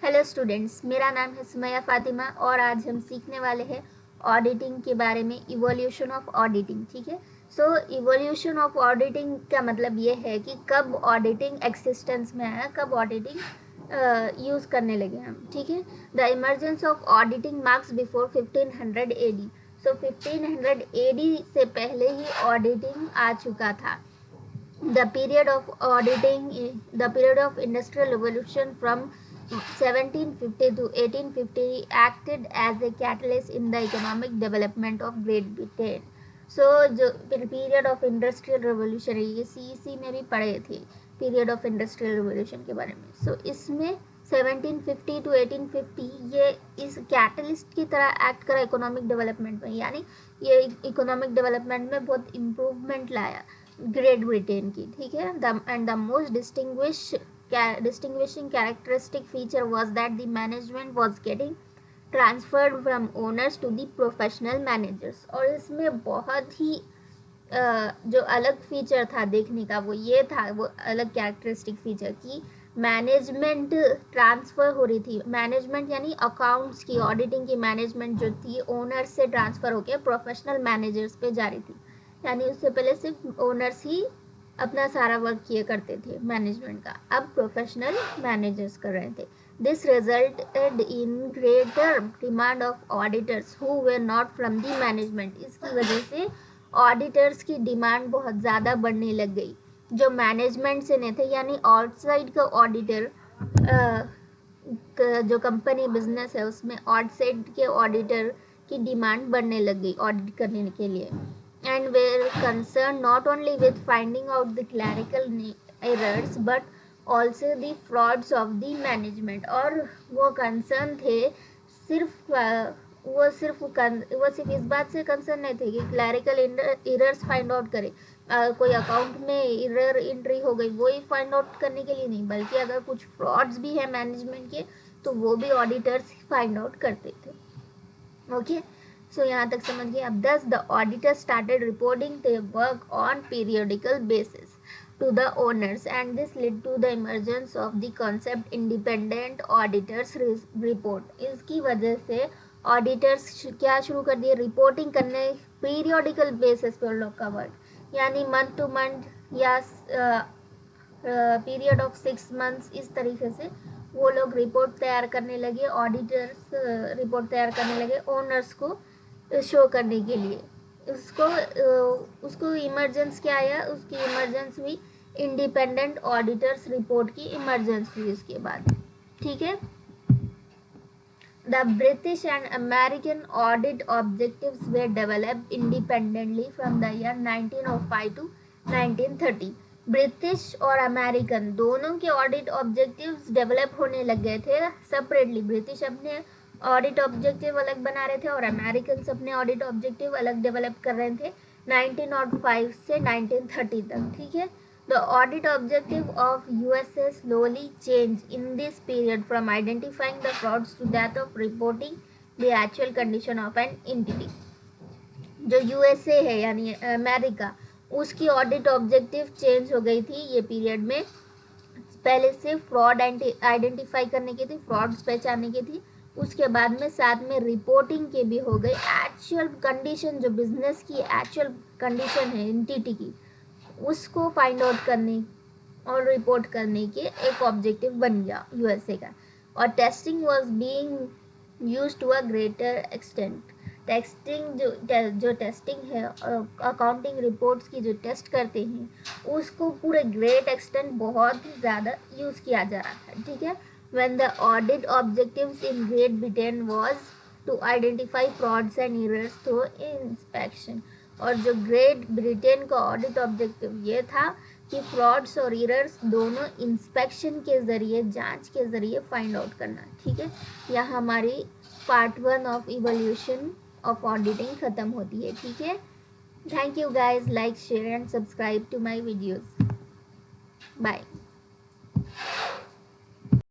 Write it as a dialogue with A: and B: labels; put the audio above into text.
A: Hello students, मेरा नाम है सुमैया फातिमा और आज हम सीखने वाले हैं ऑडिटिंग के बारे में, इवोल्यूशन ऑफ ऑडिटिंग। ठीक है, सो इवोल्यूशन ऑफ ऑडिटिंग का मतलब ये है कि कब ऑडिटिंग एक्सिस्टेंस में आया, कब ऑडिटिंग यूज़ करने लगे हम। ठीक है, the emergence of auditing marks before 1500 AD। So 1500 AD से पहले ही ऑडिटिंग आ चुका था। The period of auditing, the period of industrial revolution from 1750 to 1850 acted as a catalyst in the economic development of Great Britain. So जो period of industrial revolution है, ये CEC में भी पढ़े थे पीरियड ऑफ इंडस्ट्रियल रेवोल्यूशन के बारे में। सो इसमें 1750 टू 1850 ये इस कैटलिस्ट की तरह एक्ट करा इकोनॉमिक डेवलपमेंट में, यानी ये इकोनॉमिक डेवलपमेंट में बहुत इम्प्रूवमेंट लाया ग्रेट ब्रिटेन की। ठीक है, and the most distinguishing characteristic feature was that the management was getting transferred from owners to the professional managers। और इसमें बहुत ही जो अलग फीचर था देखने का वो ये था, वो अलग कैरेक्टरिस्टिक फीचर की मैनेजमेंट ट्रांसफ़र हो रही थी। मैनेजमेंट यानी अकाउंट्स की, ऑडिटिंग की मैनेजमेंट जो थी ओनर्स से ट्रांसफ़र होकर प्रोफेशनल मैनेजर्स पे जा रही थी। यानी उससे पहले सिर्फ ओनर्स ही अपना सारा वर्क किए करते थे मैनेजमेंट का, अब प्रोफेशनल मैनेजर्स कर रहे थे। This resulted in greater demand of auditors who were not from the management. इसकी वजह से ऑडिटर्स की डिमांड बहुत ज़्यादा बढ़ने लग गई जो मैनेजमेंट से नहीं थे, यानी आउटसाइड का ऑडिटर, जो कंपनी बिजनेस है उसमें आउटसाइड के ऑडिटर की डिमांड बढ़ने लग गई ऑडिट करने के लिए। And where concern not only with finding out the clerical errors but also the frauds of the management. और वो कंसर्न थे सिर्फ वो सिर्फ इस बात से कंसर्न नहीं थे कि क्लैरिकल एरर्स फाइंड आउट करे, कोई अकाउंट में एरर एंट्री हो गई वो ही फाइंड आउट करने के लिए नहीं, बल्कि अगर कुछ फ्रॉड्स भी है मैनेजमेंट के तो वो भी ऑडिटर्स फाइंड आउट करते थे। ओके, सो यहाँ तक समझ गए। अब दस the auditor started reporting their work on periodical basis to the owners and this led to the emergence of the concept independent auditors report। इसकी वजह से ऑडिटर्स क्या शुरू कर दिए, रिपोर्टिंग करने पीरियडिकल बेसिस पे लोग का वर्क, यानी मंथ टू मंथ या पीरियड ऑफ 6 months, इस तरीके से वो लोग रिपोर्ट तैयार करने लगे। ऑडिटर्स रिपोर्ट तैयार करने लगे ओनर्स को शो करने के लिए। उसको इमरजेंस क्या आया, उसकी इमरजेंस हुई इंडिपेंडेंट ऑडिटर्स रिपोर्ट की इमरजेंस हुई उसके बाद। ठीक है, the British and American audit objectives were developed independently from the year 1905 to 1930। British और अमेरिकन दोनों के ऑडिट ऑब्जेक्टिव्स डेवलप होने लग गए थे सेपरेटली। ब्रिटिश अपने ऑडिट ऑब्जेक्टिव अलग बना रहे थे और अमेरिकन अपने ऑडिट ऑब्जेक्टिव अलग डेवलप कर रहे थे 1905 से 1930 तक। ठीक है, the audit objective of USA slowly changed in this period from identifying the frauds to that of reporting the actual condition of an entity। जो USA है यानी अमेरिका, उसकी ऑडिट ऑब्जेक्टिव चेंज हो गई थी ये पीरियड में। पहले से फ्रॉड आइडेंटिफाई करने की थी, फ्रॉड्स पहचानने की थी, उसके बाद में साथ में रिपोर्टिंग के भी हो गई। एक्चुअल कंडीशन जो बिजनेस की एक्चुअल कंडीशन है एंटिटी की, उसको फाइंड आउट करने और रिपोर्ट करने के एक ऑब्जेक्टिव बन गया USA का। और testing was being used to a greater extent. Testing जो टेस्टिंग है, अकाउंटिंग रिपोर्ट्स की जो टेस्ट करते हैं उसको पूरे ग्रेट एक्सटेंट बहुत ज़्यादा यूज़ किया जा रहा था। ठीक है, when the audit objectives in Great Britain was to identify frauds and errors through inspection। और जो ग्रेट ब्रिटेन का ऑडिट ऑब्जेक्टिव ये था कि फ्रॉड्स और एरर्स दोनों इंस्पेक्शन के ज़रिए, जांच के ज़रिए फाइंड आउट करना। ठीक है, यह हमारी part 1 of evolution of auditing ख़त्म होती है। ठीक है, thank you guys, like share and subscribe to my videos, bye.